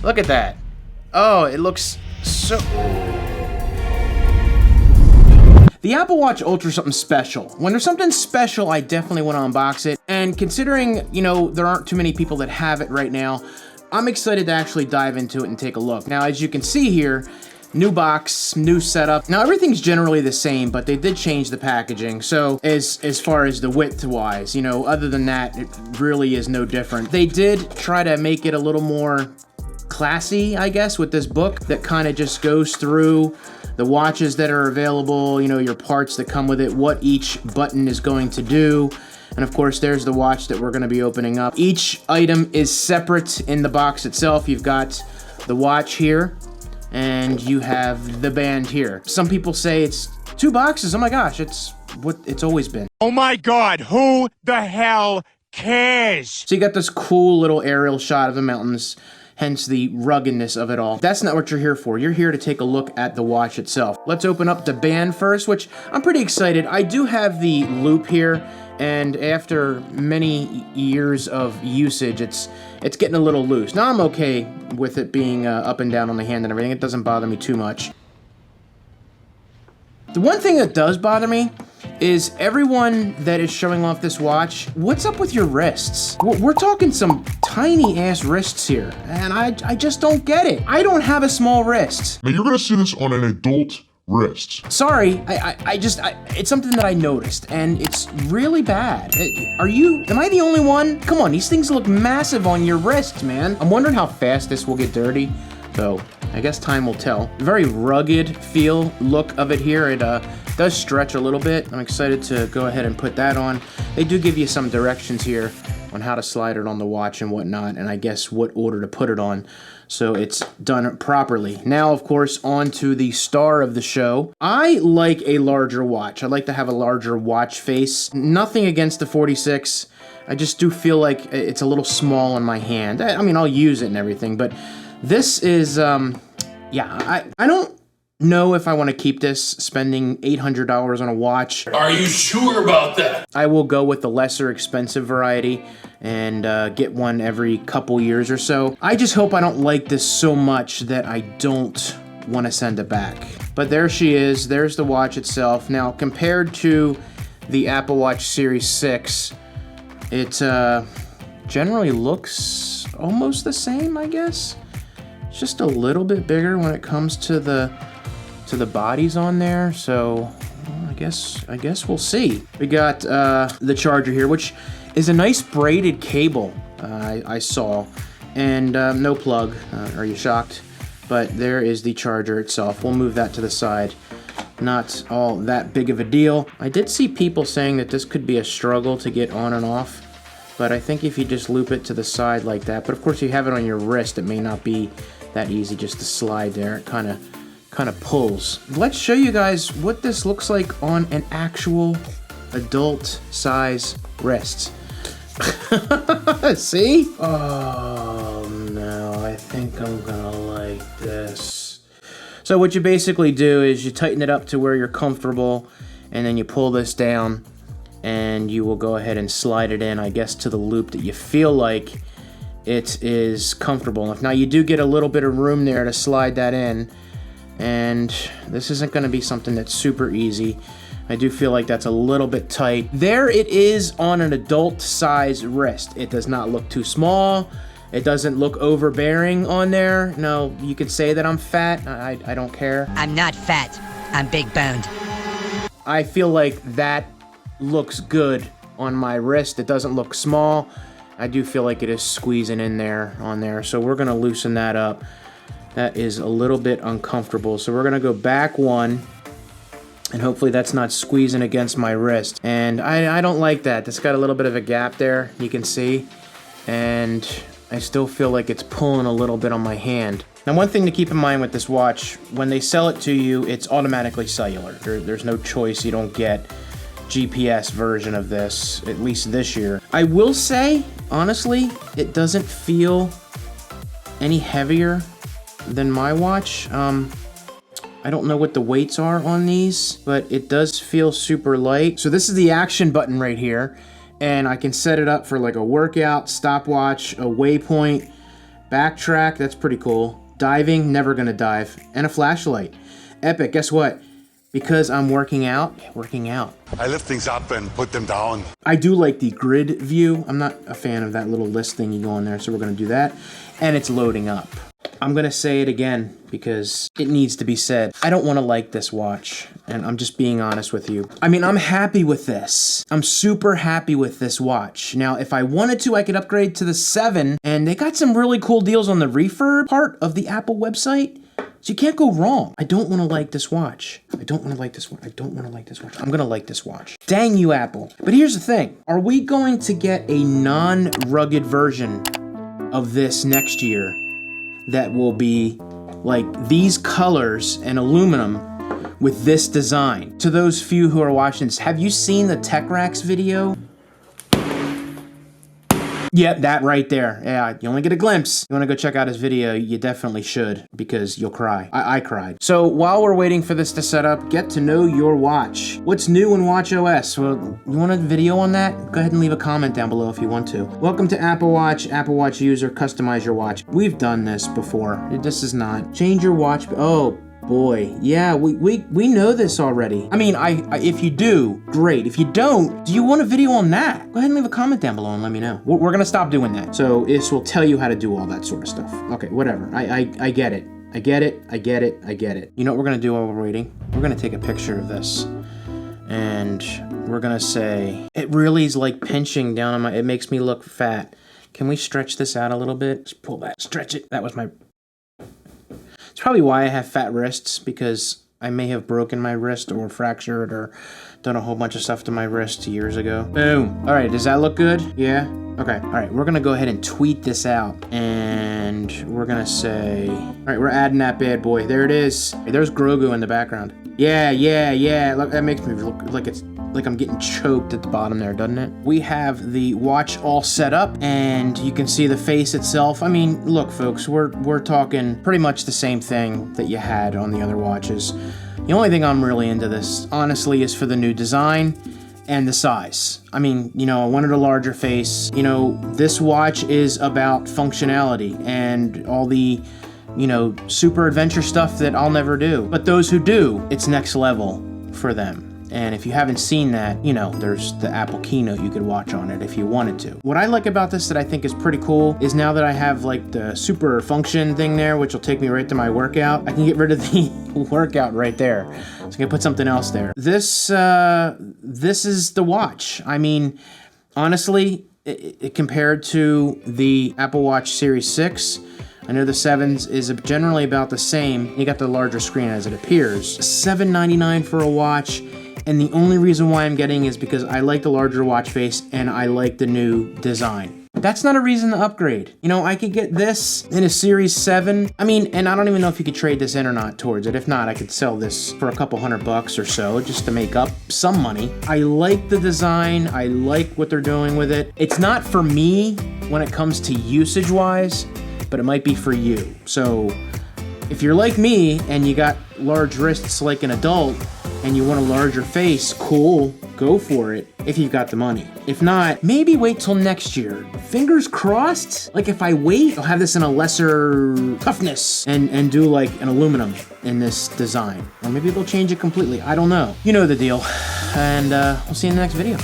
Look at that. Oh, it looks so... The Apple Watch Ultra is something special. When there's something special, I definitely want to unbox it. And considering, you know, there aren't too many people that have it right now, I'm excited to actually dive into it and take a look. Now, as you can see here, new box, new setup. Now, everything's generally the same, but they did change the packaging. So as far as the width-wise, you know, other than that, it really is no different. They did try to make it a little more classy, I guess, with this book that kind of just goes through the watches that are available, you know, your parts that come with it, what each button is going to do. And of course, there's the watch that we're gonna be opening up. Each item is separate in the box itself. You've got the watch here, and you have the band here. Some people say it's 2 boxes. Oh my gosh, it's what it's always been. Oh my God, who the hell cares? So you got this cool little aerial shot of the mountains, hence the ruggedness of it all. That's not what you're here for. You're here to take a look at the watch itself. Let's open up the band first, which I'm pretty excited. I do have the loop here, and after many years of usage, it's getting a little loose. Now I'm okay with it being up and down on the hand and everything. It doesn't bother me too much. The one thing that does bother me is everyone that is showing off this watch, what's up with your wrists? We're talking some tiny ass wrists here, and I just don't get it. I don't have a small wrist. Now you're gonna see this on an adult wrist. Sorry, it's something that I noticed, and it's really bad. Am I the only one? Come on, these things look massive on your wrists, man. I'm wondering how fast this will get dirty, so I guess time will tell. Very rugged look of it here. It does stretch a little bit. I'm excited to go ahead and put that on. They do give you some directions here on how to slide it on the watch and whatnot, and I guess what order to put it on, so it's done properly. Now, of course, on to the star of the show. I like a larger watch. I like to have a larger watch face. Nothing against the 46. I just do feel like it's a little small in my hand. I mean, I'll use it and everything, but this is, yeah, I don't know if I want to keep this, spending $800 on a watch. Are you sure about that? I will go with the lesser expensive variety and get one every couple years or so. I just hope I don't like this so much that I don't want to send it back. But there she is. There's the watch itself. Now, compared to the Apple Watch Series 6, it generally looks almost the same, I guess. It's just a little bit bigger when it comes to the bodies on there, so well, I guess we'll see. We got the charger here, which is a nice braided cable, I saw, and no plug. Are you shocked? But there is the charger itself. We'll move that to the side. Not all that big of a deal. I did see people saying that this could be a struggle to get on and off, but I think if you just loop it to the side like that, but of course you have it on your wrist, it may not be that easy just to slide there. It kind of pulls. Let's show you guys what this looks like on an actual adult size wrist. See? Oh no, I think I'm gonna like this. So what you basically do is you tighten it up to where you're comfortable, and then you pull this down, and you will go ahead and slide it in, I guess, to the loop that you feel like it is comfortable enough. Now you do get a little bit of room there to slide that in, and this isn't going to be something that's super easy. I do feel like that's a little bit tight. There it is on an adult size wrist. It does not look too small. It doesn't look overbearing on there. No, you could say that I'm fat. I don't care. I'm not fat. I'm big boned. I feel like that looks good on my wrist. It doesn't look small. I do feel like it is squeezing in there on there, so we're gonna loosen that up. That is a little bit uncomfortable, so we're gonna go back one, and hopefully that's not squeezing against my wrist. And I don't like that. It's got a little bit of a gap there, you can see, and I still feel like it's pulling a little bit on my hand. Now, one thing to keep in mind with this watch, when they sell it to you, it's automatically cellular. There's no choice. You don't get GPS version of this, at least this year. I will say, honestly, it doesn't feel any heavier than my watch. I don't know what the weights are on these, but it does feel super light. So this is the action button right here, and I can set it up for like a workout, stopwatch, a waypoint, Backtrack, that's pretty cool. Diving, never gonna dive. And a flashlight. Epic, guess what? Because I'm working out. I lift things up and put them down. I do like the grid view. I'm not a fan of that little list thing you go on there, so we're gonna do that. And it's loading up. I'm gonna say it again because it needs to be said. I don't wanna like this watch, and I'm just being honest with you. I mean, I'm happy with this. I'm super happy with this watch. Now, if I wanted to, I could upgrade to the 7, and they got some really cool deals on the refurb part of the Apple website. So you can't go wrong. I don't want to like this watch. I don't want to like this watch. I don't want to like this watch. I'm going to like this watch. Dang you, Apple. But here's the thing. Are we going to get a non-rugged version of this next year that will be like these colors and aluminum with this design? To those few who are watching this, have you seen the Tech Racks video? Yep, that right there. Yeah, you only get a glimpse. You want to go check out his video, you definitely should, because you'll cry. I cried. So while we're waiting for this to set up, get to know your watch. What's new in watchOS? Well, you want a video on that? Go ahead and leave a comment down below if you want to. Welcome to Apple Watch user, customize your watch. We've done this before. This is not. Change your watch. Oh, boy, yeah, we know this already. I mean, if you do, great. If you don't, do you want a video on that? Go ahead and leave a comment down below and let me know. We're gonna stop doing that. So this will tell you how to do all that sort of stuff. Okay, whatever. I get it. I get it. You know what we're gonna do while we're waiting? We're gonna take a picture of this. And we're gonna say, it really is like pinching down on it makes me look fat. Can we stretch this out a little bit? Just pull that, stretch it. That was my... It's probably why I have fat wrists, because I may have broken my wrist or fractured or done a whole bunch of stuff to my wrist years ago. Boom. All right, does that look good? Yeah? Okay. All right, we're gonna go ahead and tweet this out. And we're gonna say, all right, we're adding that bad boy. There it is. Hey, there's Grogu in the background. Yeah. Look, that makes me look like I'm getting choked at the bottom there, doesn't it? We have the watch all set up, and you can see the face itself. I mean, look, folks, we're talking pretty much the same thing that you had on the other watches. The only thing I'm really into this, honestly, is for the new design and the size. I mean, you know, I wanted a larger face. You know, this watch is about functionality and all the, you know, super adventure stuff that I'll never do. But those who do, it's next level for them. And if you haven't seen that, you know, there's the Apple keynote you could watch on it if you wanted to. What I like about this that I think is pretty cool is now that I have like the super function thing there, which will take me right to my workout, I can get rid of the workout right there. So I can put something else there. This is the watch. I mean, honestly, compared to the Apple Watch Series 6, I know the 7s is generally about the same. You got the larger screen as it appears. $7.99 for a watch. And the only reason why I'm getting is because I like the larger watch face and I like the new design. That's not a reason to upgrade. You know, I could get this in a Series 7. I mean, and I don't even know if you could trade this in or not towards it. If not, I could sell this for a couple $100 or so just to make up some money. I like the design. I like what they're doing with it. It's not for me when it comes to usage-wise, but it might be for you. So if you're like me and you got large wrists like an adult, and you want a larger face, cool, go for it if you've got the money. If not, maybe wait till next year. Fingers crossed. Like if I wait, I'll have this in a lesser toughness and do like an aluminum in this design. Or maybe they'll change it completely. I don't know. You know the deal. And we'll see you in the next video.